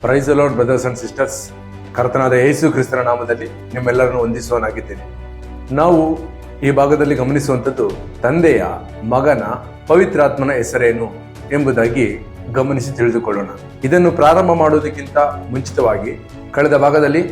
Price the Lord brothers and sisters. ಕರ್ತನಾದ ಯೇಸು ಕ್ರಿಸ್ತನ ನಾಮದಲ್ಲಿ ನಿಮ್ಮೆಲ್ಲರನ್ನು ವಂದಿಸುವನಾಗಿದ್ದೇನೆ. ನಾವು ಈ ಭಾಗದಲ್ಲಿ ಗಮನಿಸುವಂಥದ್ದು ತಂದೆಯ, ಮಗನ, ಪವಿತ್ರಾತ್ಮನ ಹೆಸರೇನು ಎಂಬುದಾಗಿ ಗಮನಿಸಿ ತಿಳಿದುಕೊಳ್ಳೋಣ. ಇದನ್ನು ಪ್ರಾರಂಭ ಮಾಡುವುದಕ್ಕಿಂತ ಮುಂಚಿತವಾಗಿ ಕಳೆದ ಭಾಗದಲ್ಲಿ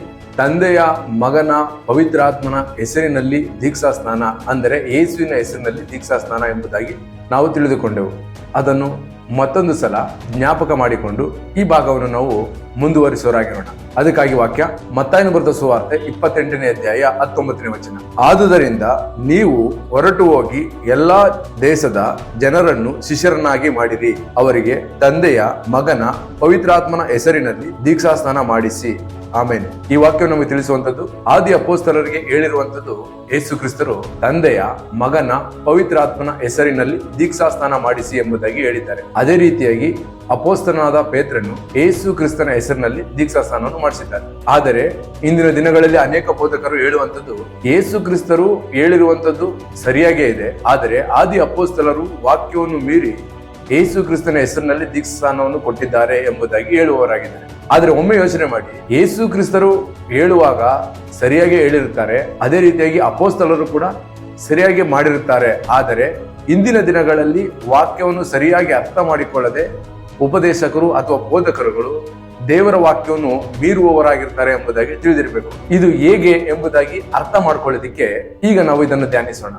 ತಂದೆಯ, ಮಗನ, ಪವಿತ್ರಾತ್ಮನ ಹೆಸರಿನಲ್ಲಿ ದೀಕ್ಷಾ ಸ್ನಾನ, ಅಂದರೆ ಯೇಸುವಿನ ಹೆಸರಿನಲ್ಲಿ ದೀಕ್ಷಾ ಸ್ನಾನ ಎಂಬುದಾಗಿ ನಾವು ತಿಳಿದುಕೊಂಡೆವು. ಅದನ್ನು ಮತ್ತೊಂದು ಸಲ ಜ್ಞಾಪಕ ಮಾಡಿಕೊಂಡು ಈ ಭಾಗವನ್ನು ನಾವು ಮುಂದುವರಿಸುವರಾಗಿರೋಣ. ಅದಕ್ಕಾಗಿ ವಾಕ್ಯ ಮತ್ತಾಯನು ಬರೆದ ಸುವಾರ್ತೆ 28ನೇ ಅಧ್ಯಾಯ 19ನೇ ವಚನ. ಆದುದರಿಂದ ನೀವು ಹೊರಟು ಹೋಗಿ ಎಲ್ಲಾ ದೇಶದ ಜನರನ್ನು ಶಿಷ್ಯರನ್ನಾಗಿ ಮಾಡಿರಿ, ಅವರಿಗೆ ತಂದೆಯ, ಮಗನ, ಪವಿತ್ರಾತ್ಮನ ಹೆಸರಿನಲ್ಲಿ ದೀಕ್ಷಾ ಸ್ನಾನ ಮಾಡಿಸಿ. ಆಮೇನ್. ಈ ವಾಕ್ಯವನ್ನು ನಮಗೆ ತಿಳಿಸುವಂತದ್ದು ಆದಿ ಅಪೊಸ್ತಲರಿಗೆ ಹೇಳಿರುವಂತದ್ದು ಯೇಸು ಕ್ರಿಸ್ತರು ತಂದೆಯ, ಮಗನ, ಪವಿತ್ರಾತ್ಮನ ಹೆಸರಿನಲ್ಲಿ ದೀಕ್ಷಾ ಸ್ನಾನ ಮಾಡಿಸಿ ಎಂಬುದಾಗಿ ಹೇಳಿದ್ದಾರೆ. ಅದೇ ರೀತಿಯಾಗಿ ಅಪೊಸ್ತಲನಾದ ಪೇತ್ರನು ಯೇಸು ಕ್ರಿಸ್ತನ ಹೆಸರಿನಲ್ಲಿ ದೀಕ್ಷಾ ಸ್ನಾನವನ್ನು ಮಾಡಿಸಿದ್ದಾರೆ. ಆದರೆ ಇಂದಿನ ದಿನಗಳಲ್ಲಿ ಅನೇಕ ಬೋಧಕರು ಹೇಳುವಂತದ್ದು ಯೇಸು ಕ್ರಿಸ್ತರು ಹೇಳಿರುವಂತದ್ದು ಸರಿಯಾಗೇ ಇದೆ, ಆದರೆ ಆದಿ ಅಪೊಸ್ತಲರು ವಾಕ್ಯವನ್ನು ಮೀರಿ ಯೇಸು ಕ್ರಿಸ್ತನ ಹೆಸರಿನಲ್ಲಿ ದೀಕ್ಷಾ ಸ್ನಾನವನ್ನು ಕೊಟ್ಟಿದ್ದಾರೆ ಎಂಬುದಾಗಿ ಹೇಳುವವರಾಗಿದ್ದಾರೆ. ಆದ್ರೆ ಒಮ್ಮೆ ಯೋಚನೆ ಮಾಡಿ, ಯೇಸು ಕ್ರಿಸ್ತರು ಹೇಳುವಾಗ ಸರಿಯಾಗಿ ಹೇಳಿರುತ್ತಾರೆ, ಅದೇ ರೀತಿಯಾಗಿ ಅಪೊಸ್ತಲರು ಕೂಡ ಸರಿಯಾಗಿ ಮಾಡಿರುತ್ತಾರೆ. ಆದರೆ ಇಂದಿನ ದಿನಗಳಲ್ಲಿ ವಾಕ್ಯವನ್ನು ಸರಿಯಾಗಿ ಅರ್ಥ ಮಾಡಿಕೊಳ್ಳದೆ ಉಪದೇಶಕರು ಅಥವಾ ಬೋಧಕರುಗಳು ದೇವರ ವಾಕ್ಯವನ್ನು ಮೀರುವವರಾಗಿರ್ತಾರೆ ಎಂಬುದಾಗಿ ತಿಳಿದಿರಬೇಕು. ಇದು ಹೇಗೆ ಎಂಬುದಾಗಿ ಅರ್ಥ ಮಾಡ್ಕೊಳ್ಳೋದಿಕ್ಕೆ ಈಗ ನಾವು ಇದನ್ನು ಧ್ಯಾನಿಸೋಣ.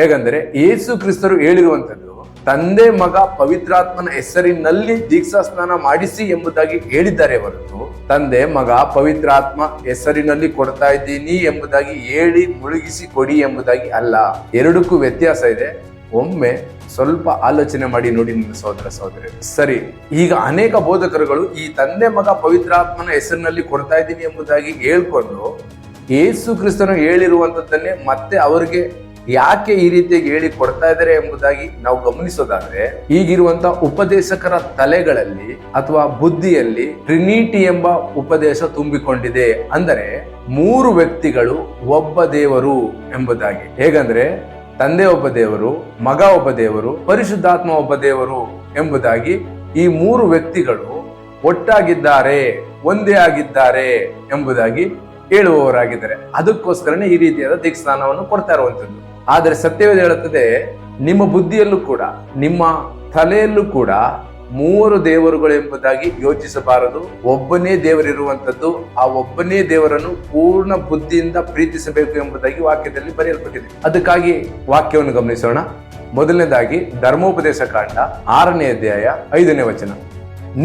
ಹೇಗಂದ್ರೆ ಯೇಸು ಕ್ರಿಸ್ತರು ಹೇಳಿರುವಂತದ್ದು ತಂದೆ, ಮಗ, ಪವಿತ್ರಾತ್ಮನ ಹೆಸರಿನಲ್ಲಿ ದೀಕ್ಷಾ ಸ್ನಾನ ಮಾಡಿಸಿ ಎಂಬುದಾಗಿ ಹೇಳಿದ್ದಾರೆ ಹೊರತು ತಂದೆ, ಮಗ, ಪವಿತ್ರಾತ್ಮ ಹೆಸರಿನಲ್ಲಿ ಕೊಡ್ತಾ ಇದ್ದೀನಿ ಎಂಬುದಾಗಿ ಹೇಳಿ ಮುಳುಗಿಸಿ ಕೊಡಿ ಎಂಬುದಾಗಿ ಅಲ್ಲ. ಎರಡಕ್ಕೂ ವ್ಯತ್ಯಾಸ ಇದೆ. ಒಮ್ಮೆ ಸ್ವಲ್ಪ ಆಲೋಚನೆ ಮಾಡಿ ನೋಡಿ ನಿಮ್ಮ ಸಹೋದರ ಸಹೋದರಿ. ಸರಿ, ಈಗ ಅನೇಕ ಬೋಧಕರುಗಳು ಈ ತಂದೆ, ಮಗ, ಪವಿತ್ರಾತ್ಮನ ಹೆಸರಿನಲ್ಲಿ ಕೊಡ್ತಾ ಇದ್ದೀನಿ ಎಂಬುದಾಗಿ ಹೇಳ್ಕೊಂಡು ಯೇಸು ಕ್ರಿಸ್ತನು ಹೇಳಿರುವಂತದ್ದನ್ನೇ ಮತ್ತೆ ಅವರಿಗೆ ಯಾಕೆ ಈ ರೀತಿಯಾಗಿ ಹೇಳಿ ಕೊಡ್ತಾ ಇದ್ದಾರೆ ಎಂಬುದಾಗಿ ನಾವು ಗಮನಿಸೋದಾದ್ರೆ, ಈಗಿರುವಂತ ಉಪದೇಶಕರ ತಲೆಗಳಲ್ಲಿ ಅಥವಾ ಬುದ್ಧಿಯಲ್ಲಿ ಟ್ರಿನಿಟಿ ಎಂಬ ಉಪದೇಶ ತುಂಬಿಕೊಂಡಿದೆ. ಅಂದರೆ 3 ವ್ಯಕ್ತಿಗಳು ಒಬ್ಬ ದೇವರು ಎಂಬುದಾಗಿ. ಹೇಗಂದ್ರೆ ತಂದೆ ಒಬ್ಬ ದೇವರು, ಮಗ ಒಬ್ಬ ದೇವರು, ಪರಿಶುದ್ಧಾತ್ಮ ಒಬ್ಬ ದೇವರು ಎಂಬುದಾಗಿ ಈ 3 ವ್ಯಕ್ತಿಗಳು ಒಟ್ಟಾಗಿದ್ದಾರೆ, ಒಂದೇ ಆಗಿದ್ದಾರೆ ಎಂಬುದಾಗಿ ಹೇಳುವವರಾಗಿದ್ದಾರೆ. ಅದಕ್ಕೋಸ್ಕರನೇ ಈ ರೀತಿಯಾದ ದೀಕ್ಷಾಸ್ನಾನವನ್ನು ಕೊಡ್ತಾ ಇರುವಂತದ್ದು. ಆದರೆ ಸತ್ಯವೇದ ಹೇಳುತ್ತದೆ, ನಿಮ್ಮ ಬುದ್ಧಿಯಲ್ಲೂ ಕೂಡ, ನಿಮ್ಮ ತಲೆಯಲ್ಲೂ ಕೂಡ 3 ದೇವರುಗಳು ಎಂಬುದಾಗಿ ಯೋಚಿಸಬಾರದು. ಒಬ್ಬನೇ ದೇವರಿರುವಂತದ್ದು, ಆ ಒಬ್ಬನೇ ದೇವರನ್ನು ಪೂರ್ಣ ಬುದ್ಧಿಯಿಂದ ಪ್ರೀತಿಸಬೇಕು ಎಂಬುದಾಗಿ ವಾಕ್ಯದಲ್ಲಿ ಬರೆಯಲ್ಪಟ್ಟಿದೆ. ಅದಕ್ಕಾಗಿ ವಾಕ್ಯವನ್ನು ಗಮನಿಸೋಣ. ಮೊದಲನೇದಾಗಿ ಧರ್ಮೋಪದೇಶ ಕಾಂಡ 6ನೇ ಅಧ್ಯಾಯ 5ನೇ ವಚನ.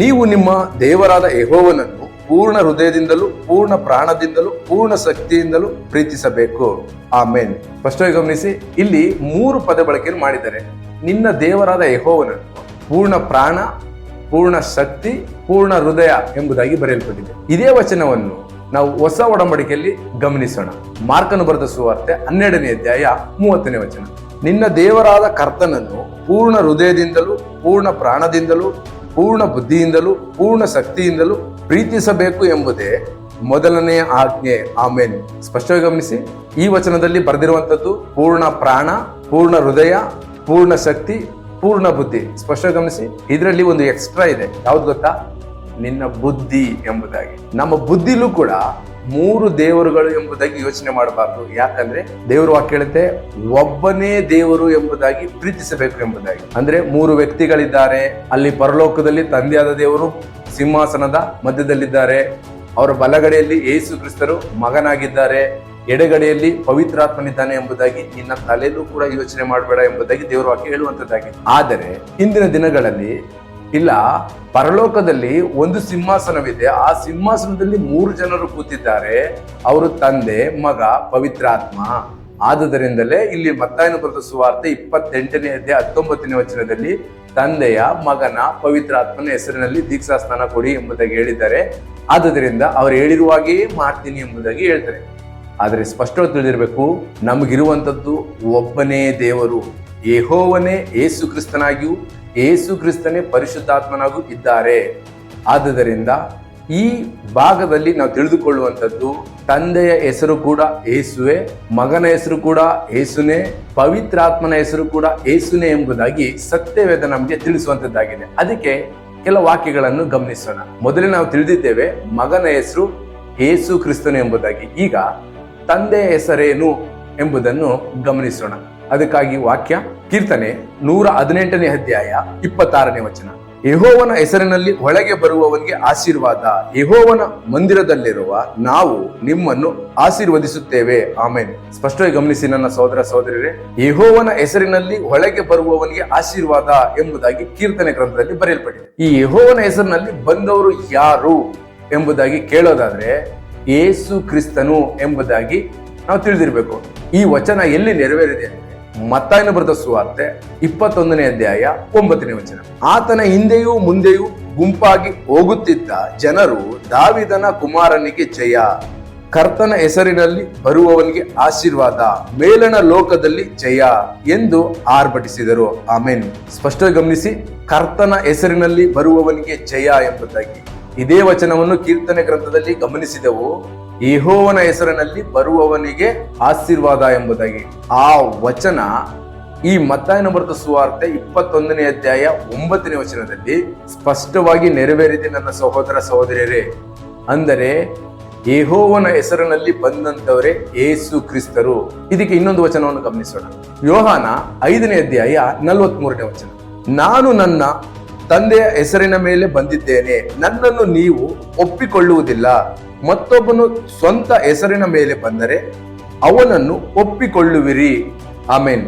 ನೀವು ನಿಮ್ಮ ದೇವರಾದ ಯೆಹೋವನನ್ನು ಪೂರ್ಣ ಹೃದಯದಿಂದಲೂ, ಪೂರ್ಣ ಪ್ರಾಣದಿಂದಲೂ, ಪೂರ್ಣ ಶಕ್ತಿಯಿಂದಲೂ ಪ್ರೀತಿಸಬೇಕು. ಆಮೇನ್. ಸ್ಪಷ್ಟವಾಗಿ ಗಮನಿಸಿ, ಇಲ್ಲಿ 3 ಪದ ಬಳಕೆಯನ್ನು ಮಾಡಿದ್ದಾರೆ. ನಿನ್ನ ದೇವರಾದ ಯೆಹೋವನನ್ನು ಪೂರ್ಣ ಪ್ರಾಣ, ಪೂರ್ಣ ಶಕ್ತಿ, ಪೂರ್ಣ ಹೃದಯ ಎಂಬುದಾಗಿ ಬರೆಯಲ್ಪಟ್ಟಿದೆ. ಇದೇ ವಚನವನ್ನು ನಾವು ಹೊಸ ಒಡಂಬಡಿಕೆಯಲ್ಲಿ ಗಮನಿಸೋಣ. ಮಾರ್ಕನು ಬರೆದ ಸುವಾರ್ತೆ 12ನೇ ಅಧ್ಯಾಯ 30ನೇ ವಚನ. ನಿನ್ನ ದೇವರಾದ ಕರ್ತನನ್ನು ಪೂರ್ಣ ಹೃದಯದಿಂದಲೂ, ಪೂರ್ಣ ಪ್ರಾಣದಿಂದಲೂ, ಪೂರ್ಣ ಬುದ್ಧಿಯಿಂದಲೂ, ಪೂರ್ಣ ಶಕ್ತಿಯಿಂದಲೂ ಪ್ರೀತಿಸಬೇಕು ಎಂಬುದೇ ಮೊದಲನೆಯ ಆಜ್ಞೆ. ಆಮೇನ್. ಸ್ಪಷ್ಟವಾಗಿ ಗಮನಿಸಿ, ಈ ವಚನದಲ್ಲಿ ಬರೆದಿರುವಂತದ್ದು ಪೂರ್ಣ ಪ್ರಾಣ, ಪೂರ್ಣ ಹೃದಯ, ಪೂರ್ಣ ಶಕ್ತಿ, ಪೂರ್ಣ ಬುದ್ಧಿ. ಸ್ಪಷ್ಟವಾಗಿ ಗಮನಿಸಿ, ಇದರಲ್ಲಿ ಒಂದು ಎಕ್ಸ್ಟ್ರಾ ಇದೆ. ಯಾವ್ದು ಗೊತ್ತಾ? ನಿನ್ನ ಬುದ್ಧಿ ಎಂಬುದಾಗಿ. ನಮ್ಮ ಬುದ್ಧಿಲೂ ಕೂಡ 3 ದೇವರುಗಳು ಎಂಬುದಾಗಿ ಯೋಚನೆ ಮಾಡಬಾರ್ದು. ಯಾಕಂದ್ರೆ ದೇವರು ವಾಕ್ಯ ಹೇಳುತ್ತೆ, ಒಬ್ಬನೇ ದೇವರು ಎಂಬುದಾಗಿ ಪ್ರೀತಿಸಬೇಕು ಎಂಬುದಾಗಿ. ಅಂದ್ರೆ 3 ವ್ಯಕ್ತಿಗಳಿದ್ದಾರೆ. ಅಲ್ಲಿ ಪರಲೋಕದಲ್ಲಿ ತಂದೆಯಾದ ದೇವರು ಸಿಂಹಾಸನದ ಮಧ್ಯದಲ್ಲಿದ್ದಾರೆ. ಅವರ ಬಲಗಡೆಯಲ್ಲಿ ಯೇಸು ಕ್ರಿಸ್ತರು ಮಗನಾಗಿದ್ದಾರೆ, ಎಡಗಡೆಯಲ್ಲಿ ಪವಿತ್ರಾತ್ಮನಿದ್ದಾನೆ ಎಂಬುದಾಗಿ ನಿನ್ನ ತಲೆಯಲ್ಲೂ ಕೂಡ ಯೋಚನೆ ಮಾಡಬೇಡ ಎಂಬುದಾಗಿ ದೇವರು ವಾಕ್ಯ ಹೇಳುವಂತದ್ದಾಗಿದೆ. ಆದರೆ ಇಂದಿನ ದಿನಗಳಲ್ಲಿ ಇಲ್ಲ, ಪರಲೋಕದಲ್ಲಿ ಒಂದು ಸಿಂಹಾಸನವಿದೆ. ಆ ಸಿಂಹಾಸನದಲ್ಲಿ 3 ಜನರು ಕೂತಿದ್ದಾರೆ. ಅವರು ತಂದೆ, ಮಗ, ಪವಿತ್ರಾತ್ಮ. ಆದುದರಿಂದಲೇ ಇಲ್ಲಿ ಮತ್ತಾಯನು ಬರೆದ ಸುವಾರ್ತೆ 28ನೇ ಅಧ್ಯಾಯ 19ನೇ ವಚನದಲ್ಲಿ ತಂದೆಯ, ಮಗನ, ಪವಿತ್ರಾತ್ಮನ ಹೆಸರಿನಲ್ಲಿ ದೀಕ್ಷಾ ಸ್ನಾನ ಕೊಡಿ ಎಂಬುದಾಗಿ ಹೇಳಿದ್ದಾರೆ. ಆದುದರಿಂದ ಅವರು ಹೇಳಿರುವಾಗೆಯೇ ಮಾಡ್ತೀನಿ ಎಂಬುದಾಗಿ ಹೇಳ್ತಾರೆ. ಆದರೆ ಸ್ಪಷ್ಟವಾಗಿ ತಿಳಿದಿರಬೇಕು, ನಮಗಿರುವಂತದ್ದು ಒಬ್ಬನೇ ದೇವರು. ಯೆಹೋವನೇ ಯೇಸು ಕ್ರಿಸ್ತನಾಗಿಯೂ, ಯೇಸು ಕ್ರಿಸ್ತನೇ ಪರಿಶುದ್ಧಾತ್ಮನಾಗೂ ಇದ್ದಾರೆ. ಆದುದರಿಂದ ಈ ಭಾಗದಲ್ಲಿ ನಾವು ತಿಳಿದುಕೊಳ್ಳುವಂಥದ್ದು ತಂದೆಯ ಹೆಸರು ಕೂಡ ಯೇಸುವೆ, ಮಗನ ಹೆಸರು ಕೂಡ ಯೇಸುನೇ, ಪವಿತ್ರಾತ್ಮನ ಹೆಸರು ಕೂಡ ಯೇಸುನೇ ಎಂಬುದಾಗಿ ಸತ್ಯವೇದ ನಮಗೆ ತಿಳಿಸುವಂತದ್ದಾಗಿದೆ. ಅದಕ್ಕೆ ಕೆಲ ವಾಕ್ಯಗಳನ್ನು ಗಮನಿಸೋಣ. ಮೊದಲೇ ನಾವು ತಿಳಿದಿದ್ದೇವೆ ಮಗನ ಹೆಸರು ಯೇಸು ಕ್ರಿಸ್ತನು ಎಂಬುದಾಗಿ. ಈಗ ತಂದೆಯ ಹೆಸರೇನು ಎಂಬುದನ್ನು ಗಮನಿಸೋಣ. ಅದಕ್ಕಾಗಿ ವಾಕ್ಯ ಕೀರ್ತನೆ 118ನೇ ಅಧ್ಯಾಯ 26ನೇ ವಚನ. ಯೆಹೋವನ ಹೆಸರಿನಲ್ಲಿ ಒಳಗೆ ಬರುವವನಿಗೆ ಆಶೀರ್ವಾದ, ಯೆಹೋವನ ಮಂದಿರದಲ್ಲಿರುವ ನಾವು ನಿಮ್ಮನ್ನು ಆಶೀರ್ವದಿಸುತ್ತೇವೆ. ಆಮೆನ್. ಸ್ಪಷ್ಟವಾಗಿ ಗಮನಿಸಿ ನನ್ನ ಸಹೋದರ ಸಹೋದರಿಯರೇ, ಯೆಹೋವನ ಹೆಸರಿನಲ್ಲಿ ಒಳಗೆ ಬರುವವನಿಗೆ ಆಶೀರ್ವಾದ ಎಂಬುದಾಗಿ ಕೀರ್ತನೆ ಗ್ರಂಥದಲ್ಲಿ ಬರೆಯಲ್ಪಟ್ಟಿದೆ. ಈ ಯೆಹೋವನ ಹೆಸರಿನಲ್ಲಿ ಬಂದವರು ಯಾರು ಎಂಬುದಾಗಿ ಕೇಳೋದಾದ್ರೆ ಯೇಸು ಕ್ರಿಸ್ತನು ಎಂಬುದಾಗಿ ನಾವು ತಿಳಿದಿರಬೇಕು. ಈ ವಚನ ಎಲ್ಲಿ ನೆರವೇರಿದೆ ಅಂದ್ರೆ ಮತ್ತಾಯನ ಬರೆದ ಸುವಾರ್ತೆ 21ನೇ ಅಧ್ಯಾಯ 9ನೇ ವಚನ. ಆತನ ಹಿಂದೆಯೂ ಮುಂದೆಯೂ ಗುಂಪಾಗಿ ಹೋಗುತ್ತಿದ್ದ ಜನರು ದಾವಿದನ ಕುಮಾರನಿಗೆ ಜಯ, ಕರ್ತನ ಹೆಸರಿನಲ್ಲಿ ಬರುವವನಿಗೆ ಆಶೀರ್ವಾದ, ಮೇಲಣ ಲೋಕದಲ್ಲಿ ಜಯ ಎಂದು ಆರ್ಭಟಿಸಿದರು. ಆಮೆನ್. ಸ್ಪಷ್ಟವಾಗಿ ಗಮನಿಸಿ, ಕರ್ತನ ಹೆಸರಿನಲ್ಲಿ ಬರುವವನಿಗೆ ಜಯ ಎಂಬುದಾಗಿ ಇದೇ ವಚನವನ್ನು ಕೀರ್ತನೆ ಗ್ರಂಥದಲ್ಲಿ ಗಮನಿಸಿದೆವು. ಯೆಹೋವನ ಹೆಸರಿನಲ್ಲಿ ಬರುವವನಿಗೆ ಆಶೀರ್ವಾದ ಎಂಬುದಾಗಿ ಆ ವಚನ ಈ ಮತ್ತಾಯನ ಬರೆದ ಸುವಾರ್ತೆ 21ನೇ ಅಧ್ಯಾಯ 9ನೇ ವಚನದಲ್ಲಿ ಸ್ಪಷ್ಟವಾಗಿ ನೆರವೇರಿದೆ ನನ್ನ ಸಹೋದರ ಸಹೋದರಿಯರೇ. ಅಂದರೆ ಯೆಹೋವನ ಹೆಸರಿನಲ್ಲಿ ಬಂದಂತವರೇ ಯೇಸು ಕ್ರಿಸ್ತರು. ಇದಕ್ಕೆ ಇನ್ನೊಂದು ವಚನವನ್ನು ಗಮನಿಸೋಣ. ಯೋಹಾನ 5ನೇ ಅಧ್ಯಾಯ 43ನೇ ವಚನ. ನಾನು ನನ್ನ ತಂದೆಯ ಹೆಸರಿನ ಮೇಲೆ ಬಂದಿದ್ದೇನೆ, ನನ್ನನ್ನು ನೀವು ಒಪ್ಪಿಕೊಳ್ಳುವುದಿಲ್ಲ. ಮತ್ತೊಬ್ಬನು ಸ್ವಂತ ಹೆಸರಿನ ಮೇಲೆ ಬಂದರೆ ಅವನನ್ನು ಒಪ್ಪಿಕೊಳ್ಳುವಿರಿ. ಆಮೇನ್.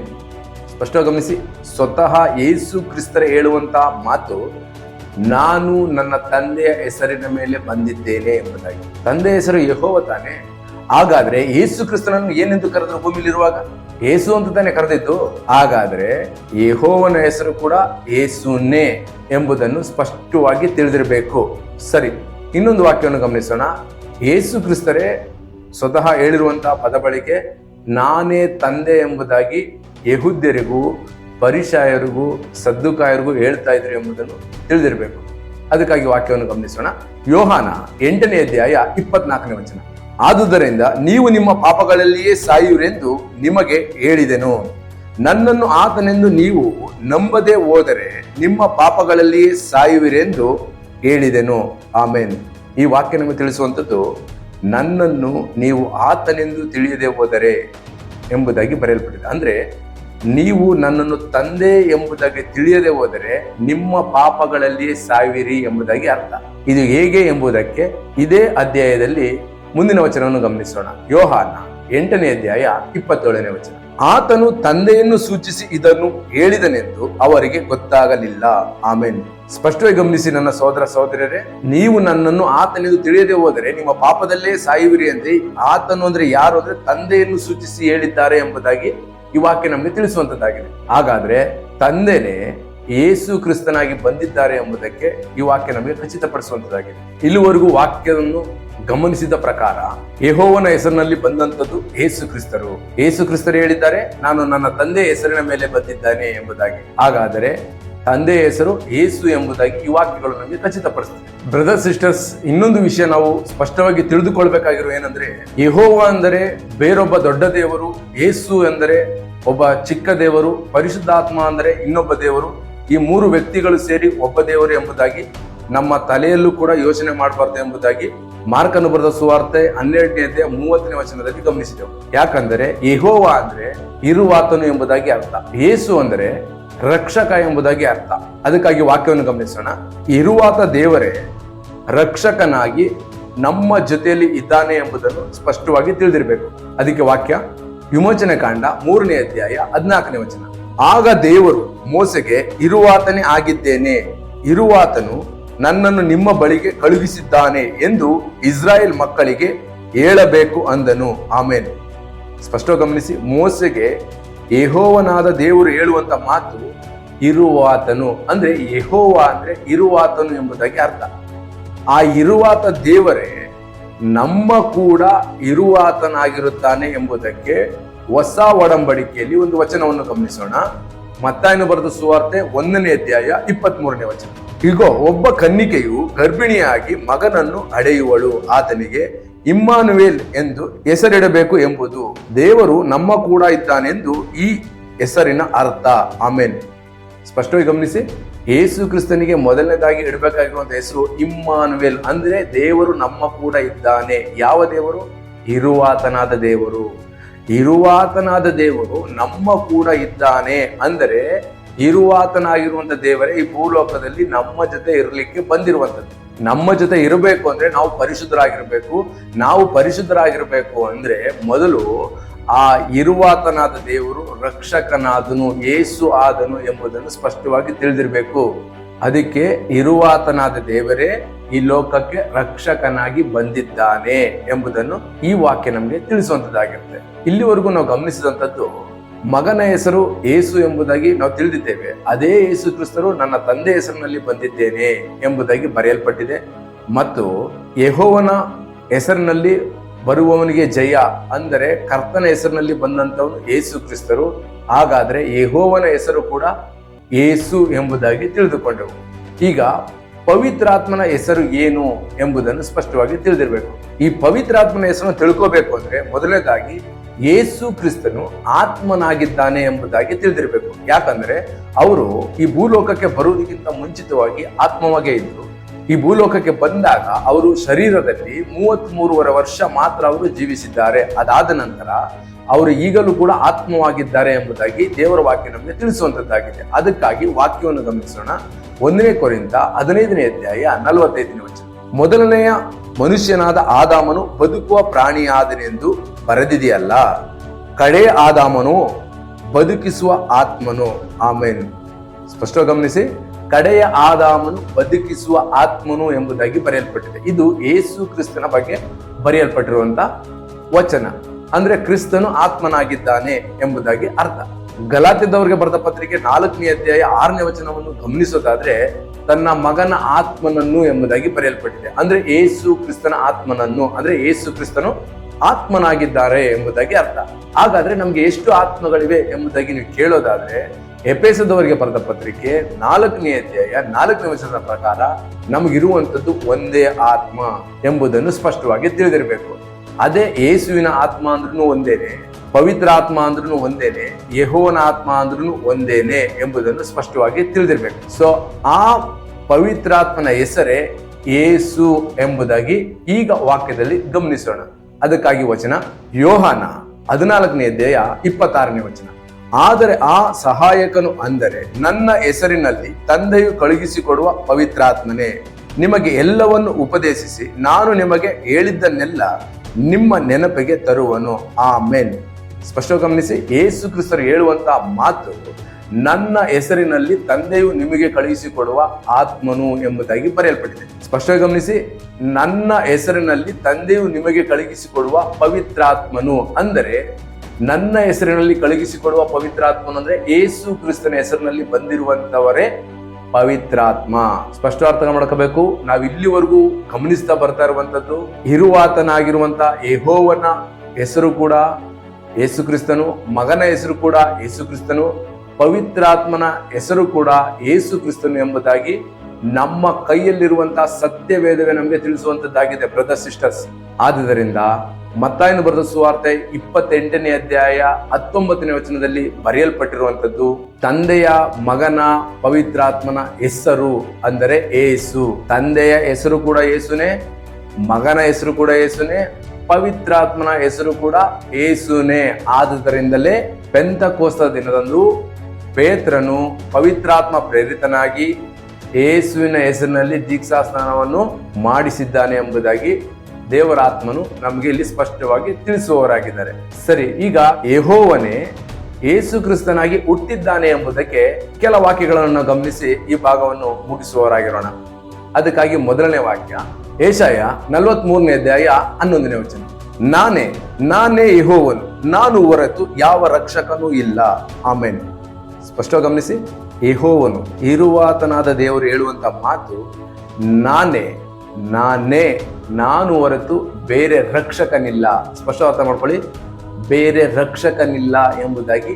ಸ್ಪಷ್ಟವಾಗಿ ಗಮನಿಸಿ, ಸ್ವತಃ ಯೇಸು ಕ್ರಿಸ್ತರ ಹೇಳುವಂತಹ ಮಾತು, ನಾನು ನನ್ನ ತಂದೆಯ ಹೆಸರಿನ ಮೇಲೆ ಬಂದಿದ್ದೇನೆ ಎಂಬುದಾಗಿ. ತಂದೆಯ ಹೆಸರು ಯೆಹೋವ ತಾನೆ. ಹಾಗಾದ್ರೆ ಯೇಸು ಕ್ರಿಸ್ತನನ್ನು ಏನೆಂದು ಕರೆದ್ರು? ಭೂಮಿಲಿರುವಾಗ ಯೇಸು ಅಂತ ತಾನೆ ಕರೆದಿದ್ದು. ಹಾಗಾದ್ರೆ ಯೆಹೋವನ ಹೆಸರು ಕೂಡ ಯೇಸುನೇ ಎಂಬುದನ್ನು ಸ್ಪಷ್ಟವಾಗಿ ತಿಳಿದಿರಬೇಕು. ಸರಿ, ಇನ್ನೊಂದು ವಾಕ್ಯವನ್ನು ಗಮನಿಸೋಣ. ಯೇಸು ಕ್ರಿಸ್ತರೇ ಸ್ವತಃ ಹೇಳಿರುವಂತಹ ಪದ ಬಳಕೆ ನಾನೇ ತಂದೆ ಎಂಬುದಾಗಿ ಯೆಹೂದ್ಯರಿಗೂ ಪರಿಸಾಯರಿಗೂ ಸದ್ದುಕಾಯರಿಗೂ ಹೇಳ್ತಾ ಇದ್ರು ಎಂಬುದನ್ನು ತಿಳಿದಿರಬೇಕು. ಅದಕ್ಕಾಗಿ ವಾಕ್ಯವನ್ನು ಗಮನಿಸೋಣ. ಯೋಹಾನ 8ನೇ ಅಧ್ಯಾಯ 24ನೇ ವಚನ. ಆದುದರಿಂದ ನೀವು ನಿಮ್ಮ ಪಾಪಗಳಲ್ಲಿಯೇ ಸಾಯುವಿರೆಂದು ನಿಮಗೆ ಹೇಳಿದೆನು. ನನ್ನನ್ನು ಆತನೆಂದು ನೀವು ನಂಬದೆ ಹೋದರೆ ನಿಮ್ಮ ಪಾಪಗಳಲ್ಲಿಯೇ ಸಾಯುವಿರೆಂದು ಹೇಳಿದೆನು. ಆಮೇನ್. ಈ ವಾಕ್ಯ ನಮಗೆ ತಿಳಿಸುವಂಥದ್ದು ನನ್ನನ್ನು ನೀವು ಆತನೆಂದು ತಿಳಿಯದೆ ಹೋದರೆ ಎಂಬುದಾಗಿ ಬರೆಯಲ್ಪಟ್ಟಿದೆ. ಅಂದ್ರೆ ನೀವು ನನ್ನನ್ನು ತಂದೆ ಎಂಬುದಾಗಿ ತಿಳಿಯದೆ ಹೋದರೆ ನಿಮ್ಮ ಪಾಪಗಳಲ್ಲಿಯೇ ಸಾಯುವಿರಿ ಎಂಬುದಾಗಿ ಅರ್ಥ. ಇದು ಹೇಗೆ ಎಂಬುದಕ್ಕೆ ಇದೇ ಅಧ್ಯಾಯದಲ್ಲಿ ಮುಂದಿನ ವಚನವನ್ನು ಗಮನಿಸೋಣ. ಯೋಹಾನ 8ನೇ ಅಧ್ಯಾಯ 27ನೇ ವಚನ. ಆತನು ತಂದೆಯನ್ನು ಸೂಚಿಸಿ ಇದನ್ನು ಹೇಳಿದನೆಂದು ಅವರಿಗೆ ಗೊತ್ತಾಗಲಿಲ್ಲ. ಆಮೇನ್. ಸ್ಪಷ್ಟವಾಗಿ ಗಮನಿಸಿ ನನ್ನ ಸಹೋದರ ಸಹೋದರರೇ, ನೀವು ನನ್ನನ್ನು ಆತನೆಂದು ತಿಳಿಯದೆ ಹೋದರೆ ನಿಮ್ಮ ಪಾಪದಲ್ಲೇ ಸಾಯುವಿರಿ ಅಂದ್ರೆ ಆತನು ಅಂದ್ರೆ ಯಾರು ಅಂದ್ರೆ ತಂದೆಯನ್ನು ಸೂಚಿಸಿ ಹೇಳಿದ್ದಾರೆ ಎಂಬುದಾಗಿ ಈ ವಾಕ್ಯ ನಮಗೆ ತಿಳಿಸುವಂತದ್ದಾಗಿದೆ. ಹಾಗಾದ್ರೆ ತಂದೆನೇ ಯೇಸು ಕ್ರಿಸ್ತನಾಗಿ ಬಂದಿದ್ದಾರೆ ಎಂಬುದಕ್ಕೆ ಈ ವಾಕ್ಯ ನಮಗೆ ಖಚಿತಪಡಿಸುವಂತದ್ದಾಗಿದೆ. ಇಲ್ಲಿವರೆಗೂ ವಾಕ್ಯವನ್ನು ಗಮನಿಸಿದ ಪ್ರಕಾರ ಯೆಹೋವನ ಹೆಸರಿನಲ್ಲಿ ಬಂದಂತದ್ದು ಯೇಸು ಕ್ರಿಸ್ತರು. ಯೇಸು ಕ್ರಿಸ್ತರು ಹೇಳಿದ್ದಾರೆ, ನಾನು ನನ್ನ ತಂದೆಯ ಹೆಸರಿನ ಮೇಲೆ ಬಂದಿದ್ದಾನೆ ಎಂಬುದಾಗಿ. ಹಾಗಾದರೆ ತಂದೆಯ ಹೆಸರು ಯೇಸು ಎಂಬುದಾಗಿ ಈ ವಾಕ್ಯಗಳು ನಮಗೆ ಖಚಿತಪಡಿಸ್ತದೆ. ಬ್ರದರ್ ಸಿಸ್ಟರ್ಸ್, ಇನ್ನೊಂದು ವಿಷಯ ನಾವು ಸ್ಪಷ್ಟವಾಗಿ ತಿಳಿದುಕೊಳ್ಬೇಕಾಗಿರೋ ಏನಂದ್ರೆ, ಯೆಹೋವ ಅಂದರೆ ಬೇರೊಬ್ಬ ದೊಡ್ಡ ದೇವರು, ಯೇಸು ಎಂದರೆ ಒಬ್ಬ ಚಿಕ್ಕ ದೇವರು, ಪರಿಶುದ್ಧಾತ್ಮ ಅಂದರೆ ಇನ್ನೊಬ್ಬ ದೇವರು. ಈ ಮೂರು ವ್ಯಕ್ತಿಗಳು ಸೇರಿ ಒಬ್ಬ ದೇವರು ಎಂಬುದಾಗಿ ನಮ್ಮ ತಲೆಯಲ್ಲೂ ಕೂಡ ಯೋಚನೆ ಮಾಡಬಾರ್ದು ಎಂಬುದಾಗಿ ಮಾರ್ಕನು ಬರೆದ ಸುವಾರ್ತೆ 12ನೇ ಅಧ್ಯಾಯ 30ನೇ ವಚನದಲ್ಲಿ ಗಮನಿಸಿದೆವು. ಯಾಕಂದರೆ ಯೆಹೋವ ಅಂದ್ರೆ ಇರುವಾತನು ಎಂಬುದಾಗಿ ಅರ್ಥ, ಯೇಸು ಅಂದರೆ ರಕ್ಷಕ ಎಂಬುದಾಗಿ ಅರ್ಥ. ಅದಕ್ಕಾಗಿ ವಾಕ್ಯವನ್ನು ಗಮನಿಸೋಣ. ಇರುವಾತ ದೇವರೇ ರಕ್ಷಕನಾಗಿ ನಮ್ಮ ಜೊತೆಯಲ್ಲಿ ಇದ್ದಾನೆ ಎಂಬುದನ್ನು ಸ್ಪಷ್ಟವಾಗಿ ತಿಳಿದಿರಬೇಕು. ಅದಕ್ಕೆ ವಾಕ್ಯ ವಿಮೋಚನೆ ಕಾಂಡ 3ನೇ ಅಧ್ಯಾಯ 14ನೇ ವಚನ. ಆಗ ದೇವರು ಮೋಸೆಗೆ, ಇರುವಾತನೇ ಆಗಿದ್ದೇನೆ, ಇರುವಾತನು ನನ್ನನ್ನು ನಿಮ್ಮ ಬಳಿಗೆ ಕಳುಹಿಸಿದ್ದಾನೆ ಎಂದು ಇಸ್ರಾಯೇಲ್ ಮಕ್ಕಳಿಗೆ ಹೇಳಬೇಕು ಅಂದನು. ಆಮೇನ್. ಸ್ಪಷ್ಟ ಗಮನಿಸಿ, ಮೋಸೆಗೆ ಯೆಹೋವನಾದ ದೇವರು ಹೇಳುವಂತ ಮಾತು ಇರುವಾತನು ಅಂದ್ರೆ ಯೆಹೋವ ಅಂದ್ರೆ ಇರುವಾತನು ಎಂಬುದಾಗಿ ಅರ್ಥ. ಆ ಇರುವಾತ ದೇವರೇ ನಮ್ಮ ಕೂಡ ಇರುವಾತನಾಗಿರುತ್ತಾನೆ ಎಂಬುದಕ್ಕೆ ಹೊಸ ಒಡಂಬಡಿಕೆಯಲ್ಲಿ ಒಂದು ವಚನವನ್ನು ಗಮನಿಸೋಣ. ಮತ್ತಾಯನು ಬರೆದ ಸುವಾರ್ತೆ 1ನೇ ಅಧ್ಯಾಯ 23ನೇ ವಚನ. ಈಗ ಒಬ್ಬ ಕನ್ನಿಕೆಯು ಗರ್ಭಿಣಿಯಾಗಿ ಮಗನನ್ನು ಹಡೆಯುವಳು, ಆತನಿಗೆ ಇಮ್ಮಾನುವೇಲ್ ಎಂದು ಹೆಸರಿಡಬೇಕು ಎಂಬುದು ದೇವರು ನಮ್ಮ ಕೂಡ ಇದ್ದಾನೆಂದು ಈ ಹೆಸರಿನ ಅರ್ಥ. ಆಮೇನ್. ಸ್ಪಷ್ಟವಾಗಿ ಗಮನಿಸಿ, ಯೇಸು ಕ್ರಿಸ್ತನಿಗೆ ಮೊದಲನೇದಾಗಿ ಇಡಬೇಕಾಗಿರುವಂತ ಹೆಸರು ಇಮ್ಮಾನುವೇಲ್, ಅಂದ್ರೆ ದೇವರು ನಮ್ಮ ಕೂಡ ಇದ್ದಾನೆ. ಯಾವ ದೇವರು? ಇರುವಾತನಾದ ದೇವರು. ಇರುವಾತನಾದ ದೇವರು ನಮ್ಮ ಕೂಡ ಇದ್ದಾನೆ ಅಂದರೆ ಇರುವಾತನಾಗಿರುವಂತ ದೇವರೇ ಈ ಭೂಲೋಕದಲ್ಲಿ ನಮ್ಮ ಜೊತೆ ಇರಲಿಕ್ಕೆ ಬಂದಿರುವಂತದ್ದು. ನಮ್ಮ ಜೊತೆ ಇರಬೇಕು ಅಂದ್ರೆ ನಾವು ಪರಿಶುದ್ಧರಾಗಿರ್ಬೇಕು. ನಾವು ಪರಿಶುದ್ಧರಾಗಿರ್ಬೇಕು ಅಂದ್ರೆ ಮೊದಲು ಆ ಇರುವಾತನಾದ ದೇವರು ರಕ್ಷಕನಾದನು, ಯೇಸು ಆದನು ಎಂಬುದನ್ನು ಸ್ಪಷ್ಟವಾಗಿ ತಿಳಿದಿರಬೇಕು. ಅದಕ್ಕೆ ಇರುವಾತನಾದ ದೇವರೇ ಈ ಲೋಕಕ್ಕೆ ರಕ್ಷಕನಾಗಿ ಬಂದಿದ್ದಾನೆ ಎಂಬುದನ್ನು ಈ ವಾಕ್ಯ ನಮಗೆ ತಿಳಿಸುವಂತದ್ದಾಗಿರುತ್ತೆ. ಇಲ್ಲಿವರೆಗೂ ನಾವು ಗಮನಿಸಿದಂಥದ್ದು ಮಗನ ಹೆಸರು ಯೇಸು ಎಂಬುದಾಗಿ ನಾವು ತಿಳಿದಿದ್ದೇವೆ. ಅದೇ ಯೇಸು ಕ್ರಿಸ್ತರು ನನ್ನ ತಂದೆ ಹೆಸರಿನಲ್ಲಿ ಬಂದಿದ್ದೇನೆ ಎಂಬುದಾಗಿ ಬರೆಯಲ್ಪಟ್ಟಿದೆ. ಮತ್ತು ಯೆಹೋವನ ಹೆಸರಿನಲ್ಲಿ ಬರುವವನಿಗೆ ಜಯ, ಅಂದರೆ ಕರ್ತನ ಹೆಸರಿನಲ್ಲಿ ಬಂದಂತವನು ಯೇಸು ಕ್ರಿಸ್ತರು. ಹಾಗಾದ್ರೆ ಯೆಹೋವನ ಹೆಸರು ಕೂಡ ಯೇಸು ಎಂಬುದಾಗಿ ತಿಳಿದುಕೊಂಡೆವು. ಈಗ ಪವಿತ್ರಾತ್ಮನ ಹೆಸರು ಏನು ಎಂಬುದನ್ನು ಸ್ಪಷ್ಟವಾಗಿ ತಿಳಿದಿರಬೇಕು. ಈ ಪವಿತ್ರಾತ್ಮನ ಹೆಸರನ್ನು ತಿಳ್ಕೋಬೇಕು ಅಂದ್ರೆ ಮೊದಲನೇದಾಗಿ ಯೇಸು ಕ್ರಿಸ್ತನು ಆತ್ಮನಾಗಿದ್ದಾನೆ ಎಂಬುದಾಗಿ ತಿಳಿದಿರಬೇಕು. ಯಾಕಂದ್ರೆ ಅವರು ಈ ಭೂಲೋಕಕ್ಕೆ ಬರುವುದಕ್ಕಿಂತ ಮುಂಚಿತವಾಗಿ ಆತ್ಮವಾಗೇ ಇದ್ರು. ಈ ಭೂಲೋಕಕ್ಕೆ ಬಂದಾಗ ಅವರು ಶರೀರದಲ್ಲಿ 33 ವರ್ಷ ಮಾತ್ರ ಅವರು ಜೀವಿಸಿದ್ದಾರೆ. ಅದಾದ ನಂತರ ಅವರು ಈಗಲೂ ಕೂಡ ಆತ್ಮವಾಗಿದ್ದಾರೆ ಎಂಬುದಾಗಿ ದೇವರ ವಾಕ್ಯ ನಮಗೆ ತಿಳಿಸುವಂತದ್ದಾಗಿದೆ. ಅದಕ್ಕಾಗಿ ವಾಕ್ಯವನ್ನು ಗಮನಿಸೋಣ. 1 ಕೊರಿಂಥ 15ನೇ ಅಧ್ಯಾಯ 45ನೇ ವಚನ. ಮೊದಲನೆಯ ಮನುಷ್ಯನಾದ ಆದಾಮನು ಬದುಕುವ ಪ್ರಾಣಿಯಾದನೆಂದು ಬರೆದಿದೆಯಲ್ಲ, ಕಡೆ ಆದಾಮನು ಬದುಕಿಸುವ ಆತ್ಮನು. ಆಮೇನ್. ಸ್ಪಷ್ಟವಾಗಿ ಗಮನಿಸಿ, ಕಡೆಯ ಆದಾಮನು ಬದುಕಿಸುವ ಆತ್ಮನು ಎಂಬುದಾಗಿ ಬರೆಯಲ್ಪಟ್ಟಿದೆ. ಇದು ಯೇಸು ಕ್ರಿಸ್ತನ ಬಗ್ಗೆ ಬರೆಯಲ್ಪಟ್ಟಿರುವಂತ ವಚನ. ಅಂದ್ರೆ ಕ್ರಿಸ್ತನು ಆತ್ಮನಾಗಿದ್ದಾನೆ ಎಂಬುದಾಗಿ ಅರ್ಥ. ಗಲಾತ್ಯದವರಿಗೆ ಬರೆದ ಪತ್ರಿಕೆ 4ನೇ ಅಧ್ಯಾಯ 6ನೇ ವಚನವನ್ನು ಗಮನಿಸೋದಾದ್ರೆ ತನ್ನ ಮಗನ ಆತ್ಮನನ್ನು ಎಂಬುದಾಗಿ ಬರೆಯಲ್ಪಟ್ಟಿದೆ. ಅಂದ್ರೆ ಯೇಸು ಕ್ರಿಸ್ತನ ಆತ್ಮನನ್ನು, ಅಂದ್ರೆ ಯೇಸು ಕ್ರಿಸ್ತನು ಆತ್ಮನಾಗಿದ್ದಾರೆ ಎಂಬುದಾಗಿ ಅರ್ಥ. ಹಾಗಾದ್ರೆ ನಮ್ಗೆ ಎಷ್ಟು ಆತ್ಮಗಳಿವೆ ಎಂಬುದಾಗಿ ನೀವು ಕೇಳೋದಾದ್ರೆ ಎಫೆಸದವರಿಗೆ ಬರೆದ ಪತ್ರಿಕೆ 4ನೇ ಅಧ್ಯಾಯ 4ನೇ ವಚನದ ಪ್ರಕಾರ ನಮಗಿರುವಂತದ್ದು ಒಂದೇ ಆತ್ಮ ಎಂಬುದನ್ನು ಸ್ಪಷ್ಟವಾಗಿ ತಿಳಿದಿರಬೇಕು. ಅದೇ ಯೇಸುವಿನ ಆತ್ಮ ಅಂದ್ರೂ ಒಂದೇನೆ, ಪವಿತ್ರ ಆತ್ಮ ಅಂದ್ರೂ ಒಂದೇನೆ, ಯೆಹೋವನ ಆತ್ಮ ಅಂದ್ರೂ ಒಂದೇನೆ ಎಂಬುದನ್ನು ಸ್ಪಷ್ಟವಾಗಿ ತಿಳಿದಿರ್ಬೇಕು. ಸೊ ಆ ಪವಿತ್ರಾತ್ಮನ ಹೆಸರೇ ಯೇಸು ಎಂಬುದಾಗಿ ಈಗ ವಾಕ್ಯದಲ್ಲಿ ಗಮನಿಸೋಣ. ಅದಕ್ಕಾಗಿ ವಚನ ಯೋಹಾನ 14ನೇ ಅಧ್ಯಾಯ 26ನೇ ವಚನ. ಆದರೆ ಆ ಸಹಾಯಕನು ಅಂದರೆ ನನ್ನ ಹೆಸರಿನಲ್ಲಿ ತಂದೆಯು ಕಳುಹಿಸಿಕೊಡುವ ಪವಿತ್ರಾತ್ಮನೇ ನಿಮಗೆ ಎಲ್ಲವನ್ನು ಉಪದೇಶಿಸಿ ನಾನು ನಿಮಗೆ ಹೇಳಿದ್ದನ್ನೆಲ್ಲ ನಿಮ್ಮ ನೆನಪಿಗೆ ತರುವನು. ಆಮೆನ್. ಸ್ಪಷ್ಟ ಗಮನಿಸಿ, ಯೇಸು ಕ್ರಿಸ್ತರು ಹೇಳುವಂತಹ ಮಾತು ನನ್ನ ಹೆಸರಿನಲ್ಲಿ ತಂದೆಯು ನಿಮಗೆ ಕಳುಹಿಸಿಕೊಡುವ ಆತ್ಮನು ಎಂಬುದಾಗಿ ಬರೆಯಲ್ಪಟ್ಟಿದೆ. ಸ್ಪಷ್ಟವಾಗಿ ಗಮನಿಸಿ, ನನ್ನ ಹೆಸರಿನಲ್ಲಿ ತಂದೆಯು ನಿಮಗೆ ಕಳುಹಿಸಿಕೊಡುವ ಪವಿತ್ರಾತ್ಮನು ಅಂದರೆ ನನ್ನ ಹೆಸರಿನಲ್ಲಿ ಕಳುಹಿಸಿಕೊಡುವ ಪವಿತ್ರಾತ್ಮನು ಅಂದ್ರೆ ಯೇಸು ಕ್ರಿಸ್ತನ ಹೆಸರಿನಲ್ಲಿ ಬಂದಿರುವಂತವರೇ ಪವಿತ್ರಾತ್ಮ. ಸ್ಪಷ್ಟ ಅರ್ಥ ಮಾಡ್ಕೋಬೇಕು. ನಾವು ಇಲ್ಲಿವರೆಗೂ ಗಮನಿಸ್ತಾ ಬರ್ತಾ ಇರುವಂತದ್ದು ಇರುವಾತನಾಗಿರುವಂತ ಯೆಹೋವನ ಹೆಸರು ಕೂಡ ಯೇಸು ಕ್ರಿಸ್ತನು, ಮಗನ ಹೆಸರು ಕೂಡ ಯೇಸು ಕ್ರಿಸ್ತನು, ಪವಿತ್ರಾತ್ಮನ ಹೆಸರು ಕೂಡ ಯೇಸು ಕ್ರಿಸ್ತನು ಎಂಬುದಾಗಿ ನಮ್ಮ ಕೈಯಲ್ಲಿರುವಂತಹ ಸತ್ಯವೇದವೇ ನಮಗೆ ತಿಳಿಸುವಂತದ್ದಾಗಿದೆ ಬ್ರದರ್ ಸಿಸ್ಟರ್ಸ್. ಆದುದರಿಂದ ಮತ್ತಾಯನು ಬರೆದ ಸುವಾರ್ತೆ 28ನೇ ಅಧ್ಯಾಯ 19ನೇ ವಚನದಲ್ಲಿ ಬರೆಯಲ್ಪಟ್ಟಿರುವಂತದ್ದು ತಂದೆಯ, ಮಗನ, ಪವಿತ್ರಾತ್ಮನ ಹೆಸರು ಅಂದರೆ ಯೇಸು. ತಂದೆಯ ಹೆಸರು ಕೂಡ ಯೇಸುನೇ, ಮಗನ ಹೆಸರು ಕೂಡ ಯೇಸುನೇ, ಪವಿತ್ರಾತ್ಮನ ಹೆಸರು ಕೂಡ ಯೇಸುನೇ. ಆದುದರಿಂದಲೇ ಪೆಂತೆಕೋಸ್ತ ದಿನದಂದು ಪೇತ್ರನು ಪವಿತ್ರಾತ್ಮ ಪ್ರೇರಿತನಾಗಿ ಯೇಸುವಿನ ಹೆಸರಿನಲ್ಲಿ ದೀಕ್ಷಾ ಸ್ನಾನವನ್ನು ಮಾಡಿಸಿದ್ದಾನೆ ಎಂಬುದಾಗಿ ದೇವರ ಆತ್ಮನು ನಮಗೆ ಇಲ್ಲಿ ಸ್ಪಷ್ಟವಾಗಿ ತಿಳಿಸುವವರಾಗಿದ್ದಾರೆ. ಸರಿ, ಈಗ ಯೆಹೋವನೇ ಯೇಸು ಕ್ರಿಸ್ತನಾಗಿ ಹುಟ್ಟಿದ್ದಾನೆ ಎಂಬುದಕ್ಕೆ ಕೆಲ ವಾಕ್ಯಗಳನ್ನು ಗಮನಿಸಿ ಈ ಭಾಗವನ್ನು ಮುಗಿಸುವವರಾಗಿರೋಣ. ಅದಕ್ಕಾಗಿ ಮೊದಲನೇ ವಾಕ್ಯ ಯೆಶಾಯ 43ನೇ ಅಧ್ಯಾಯ 11ನೇ ವಚನ. ನಾನೇ ಯೆಹೋವನು, ನಾನು ಹೊರತು ಯಾವ ರಕ್ಷಕನೂ ಇಲ್ಲ. ಆಮೆನ್. ಸ್ಪಷ್ಟವಾಗಿ ಗಮನಿಸಿ, ಯೆಹೋವನು ಇರುವಾತನಾದ ದೇವರು ಹೇಳುವಂತ ಮಾತು ನಾನೇ, ನಾನು ಹೊರತು ಬೇರೆ ರಕ್ಷಕನಿಲ್ಲ. ಸ್ಪಷ್ಟ ಅರ್ಥ ಮಾಡ್ಕೊಳ್ಳಿ, ಬೇರೆ ರಕ್ಷಕನಿಲ್ಲ ಎಂಬುದಾಗಿ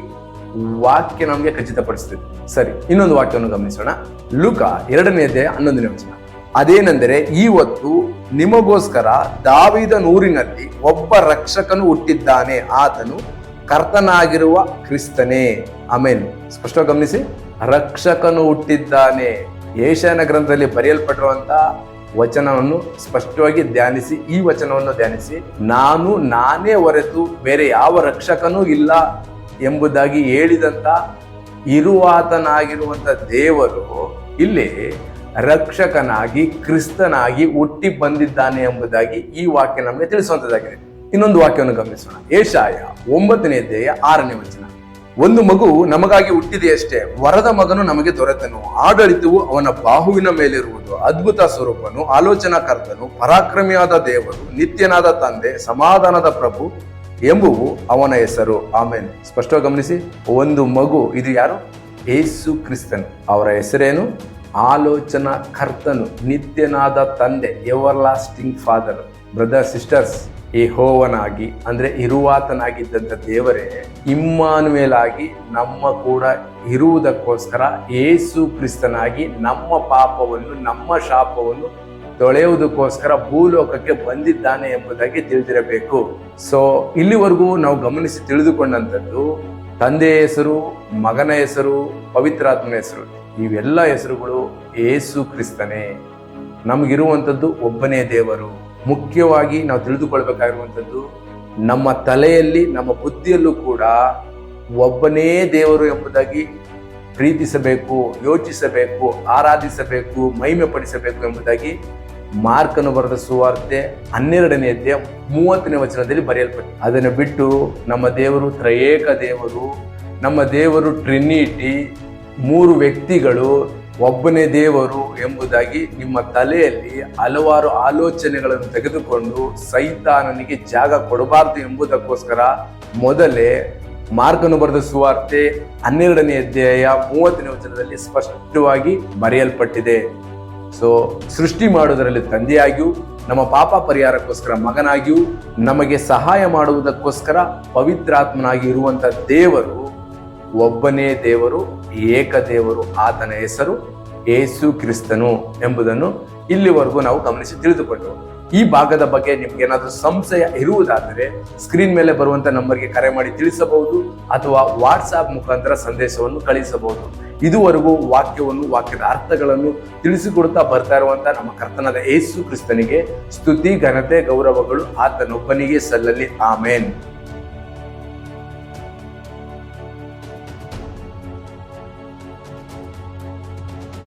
ವಾಕ್ಯ ನಮಗೆ ಖಚಿತಪಡಿಸ್ತದೆ. ಸರಿ, ಇನ್ನೊಂದು ವಾಕ್ಯವನ್ನು ಗಮನಿಸೋಣ. ಲೂಕ 2ನೇ ಅಧ್ಯಾಯ 11ನೇ ವಚನ. ಅದೇನೆಂದರೆ ಇವತ್ತು ನಿಮಗೋಸ್ಕರ ದಾವೀದನೂರಿನಲ್ಲಿ ಒಬ್ಬ ರಕ್ಷಕನು ಹುಟ್ಟಿದ್ದಾನೆ, ಆತನು ಕರ್ತನಾಗಿರುವ ಕ್ರಿಸ್ತನೇ. ಆಮೇನ್. ಸ್ಪಷ್ಟವಾಗಿ ಗಮನಿಸಿ, ರಕ್ಷಕನು ಹುಟ್ಟಿದ್ದಾನೆ. ಯೆಶಾಯನ ಗ್ರಂಥದಲ್ಲಿ ಬರೆಯಲ್ಪಟ್ಟಿರುವಂತ ವಚನವನ್ನು ಸ್ಪಷ್ಟವಾಗಿ ಧ್ಯಾನಿಸಿ, ಈ ವಚನವನ್ನು ಧ್ಯಾನಿಸಿ, ನಾನೇ ಹೊರತು ಬೇರೆ ಯಾವ ರಕ್ಷಕನೂ ಇಲ್ಲ ಎಂಬುದಾಗಿ ಹೇಳಿದಂತ ಇರುವಾತನಾಗಿರುವಂತ ದೇವರು ಇಲ್ಲಿ ರಕ್ಷಕನಾಗಿ ಕ್ರಿಸ್ತನಾಗಿ ಹುಟ್ಟಿ ಬಂದಿದ್ದಾನೆ ಎಂಬುದಾಗಿ ಈ ವಾಕ್ಯ ನಮಗೆ ತಿಳಿಸುವಂತದ್ದಾಗಿದೆ. ಇನ್ನೊಂದು ವಾಕ್ಯವನ್ನು ಗಮನಿಸೋಣ. ಯೆಶಾಯ 9ನೇ ಅಧ್ಯಾಯ 6ನೇ ವಚನ. ಒಂದು ಮಗು ನಮಗಾಗಿ ಹುಟ್ಟಿದೆಯಷ್ಟೇ, ವರದ ಮಗನು ನಮಗೆ ದೊರೆತನು, ಆಡಳಿತವು ಅವನ ಬಾಹುವಿನ ಮೇಲಿರುವುದು, ಅದ್ಭುತ ಸ್ವರೂಪನು, ಆಲೋಚನಾಕರ್ತನು, ಪರಾಕ್ರಮಿಯಾದ ದೇವರು, ನಿತ್ಯನಾದ ತಂದೆ, ಸಮಾಧಾನದ ಪ್ರಭು ಎಂಬುವು ಅವನ ಹೆಸರು. ಆಮೇನ್. ಸ್ಪಷ್ಟವಾಗಿ ಗಮನಿಸಿ, ಒಂದು ಮಗು, ಇದು ಯಾರು? ಯೇಸು ಕ್ರಿಸ್ತನು. ಅವರ ಹೆಸರೇನು? ಆಲೋಚನಾ ಕರ್ತನು, ನಿತ್ಯನಾದ ತಂದೆ, everlasting father. Brother sisters, ಯೆಹೋವನಾಗಿ ಅಂದ್ರೆ ಇರುವಾತನಾಗಿದ್ದಂಥ ದೇವರೇ ಇಮ್ಮಾನುವೇಲ್ ಆಗಿ ನಮ್ಮ ಕೂಡ ಇರುವುದಕ್ಕೋಸ್ಕರ ಯೇಸು ಕ್ರಿಸ್ತನಾಗಿ ನಮ್ಮ ಪಾಪವನ್ನು, ನಮ್ಮ ಶಾಪವನ್ನು ತೊಳೆಯುವುದಕ್ಕೋಸ್ಕರ ಭೂಲೋಕಕ್ಕೆ ಬಂದಿದ್ದಾನೆ ಎಂಬುದಾಗಿ ತಿಳಿದಿರಬೇಕು. ಸೊ ಇಲ್ಲಿವರೆಗೂ ನಾವು ಗಮನಿಸಿ ತಿಳಿದುಕೊಂಡಂಥದ್ದು ತಂದೆಯ ಹೆಸರು, ಮಗನ ಹೆಸರು, ಪವಿತ್ರಾತ್ಮನ ಹೆಸರು. ಇವೆಲ್ಲ ಹೆಸರುಗಳು ಯೇಸು ಕ್ರಿಸ್ತನೇ. ನಮಗಿರುವಂಥದ್ದು ಒಬ್ಬನೇ ದೇವರು. ಮುಖ್ಯವಾಗಿ ನಾವು ತಿಳಿದುಕೊಳ್ಬೇಕಾಗಿರುವಂಥದ್ದು, ನಮ್ಮ ತಲೆಯಲ್ಲಿ, ನಮ್ಮ ಬುದ್ಧಿಯಲ್ಲೂ ಕೂಡ ಒಬ್ಬನೇ ದೇವರು ಎಂಬುದಾಗಿ ಪ್ರೀತಿಸಬೇಕು, ಯೋಚಿಸಬೇಕು, ಆರಾಧಿಸಬೇಕು, ಮಹಿಮೆ ಪಡಿಸಬೇಕು ಎಂಬುದಾಗಿ ಮಾರ್ಕನು ಬರೆದ ಸುವಾರ್ತೆ 12ನೇ ಅಧ್ಯಾಯ 30ನೇ ವಚನದಲ್ಲಿ ಬರೆಯಲ್ಪಟ್ಟಿದೆ. ಅದನ್ನು ಬಿಟ್ಟು ನಮ್ಮ ದೇವರು ತ್ರಯೇಕ ದೇವರು, ನಮ್ಮ ದೇವರು ಟ್ರಿನಿಟಿ, 3 ವ್ಯಕ್ತಿಗಳು, ಒಬ್ಬನೇ ದೇವರು ಎಂಬುದಾಗಿ ನಿಮ್ಮ ತಲೆಯಲ್ಲಿ ಹಲವಾರು ಆಲೋಚನೆಗಳನ್ನು ತೆಗೆದುಕೊಂಡು ಸೈತಾನನಿಗೆ ಜಾಗ ಕೊಡಬಾರದು ಎಂಬುದಕ್ಕೋಸ್ಕರ ಮೊದಲೇ ಮಾರ್ಕನು ಬರೆದ ಸುವಾರ್ತೆ 12ನೇ ಅಧ್ಯಾಯ 30ನೇ ವಚನದಲ್ಲಿ ಸ್ಪಷ್ಟವಾಗಿ ಬರೆಯಲ್ಪಟ್ಟಿದೆ. ಸೊ ಸೃಷ್ಟಿ ಮಾಡುವುದರಲ್ಲಿ ತಂದೆಯಾಗಿಯೂ, ನಮ್ಮ ಪಾಪ ಪರಿಹಾರಕ್ಕೋಸ್ಕರ ಮಗನಾಗಿಯೂ, ನಮಗೆ ಸಹಾಯ ಮಾಡುವುದಕ್ಕೋಸ್ಕರ ಪವಿತ್ರಾತ್ಮನಾಗಿ ಇರುವಂತ ದೇವರು ಒಬ್ಬನೇ ದೇವರು, ಏಕ ದೇವರು. ಆತನ ಹೆಸರು ಯೇಸು ಕ್ರಿಸ್ತನು ಎಂಬುದನ್ನು ಇಲ್ಲಿವರೆಗೂ ನಾವು ಗಮನಿಸಿ ತಿಳಿದುಕೊಂಡೆವು. ಈ ಭಾಗದ ಬಗ್ಗೆ ನಿಮ್ಗೆ ಏನಾದರೂ ಸಂಶಯ ಇರುವುದಾದರೆ ಸ್ಕ್ರೀನ್ ಮೇಲೆ ಬರುವಂತ ನಂಬರ್ಗೆ ಕರೆ ಮಾಡಿ ತಿಳಿಸಬಹುದು, ಅಥವಾ ವಾಟ್ಸಾಪ್ ಮುಖಾಂತರ ಸಂದೇಶವನ್ನು ಕಳಿಸಬಹುದು. ಇದುವರೆಗೂ ವಾಕ್ಯವನ್ನು, ವಾಕ್ಯದ ಅರ್ಥಗಳನ್ನು ತಿಳಿಸಿಕೊಡ್ತಾ ಬರ್ತಾ ಇರುವಂತ ನಮ್ಮ ಕರ್ತನಾದ ಯೇಸು ಕ್ರಿಸ್ತನಿಗೆ ಸ್ತುತಿ, ಘನತೆ, ಗೌರವಗಳು ಆತನೊಬ್ಬನಿಗೆ ಸಲ್ಲಲಿ. ಆಮೇನ್.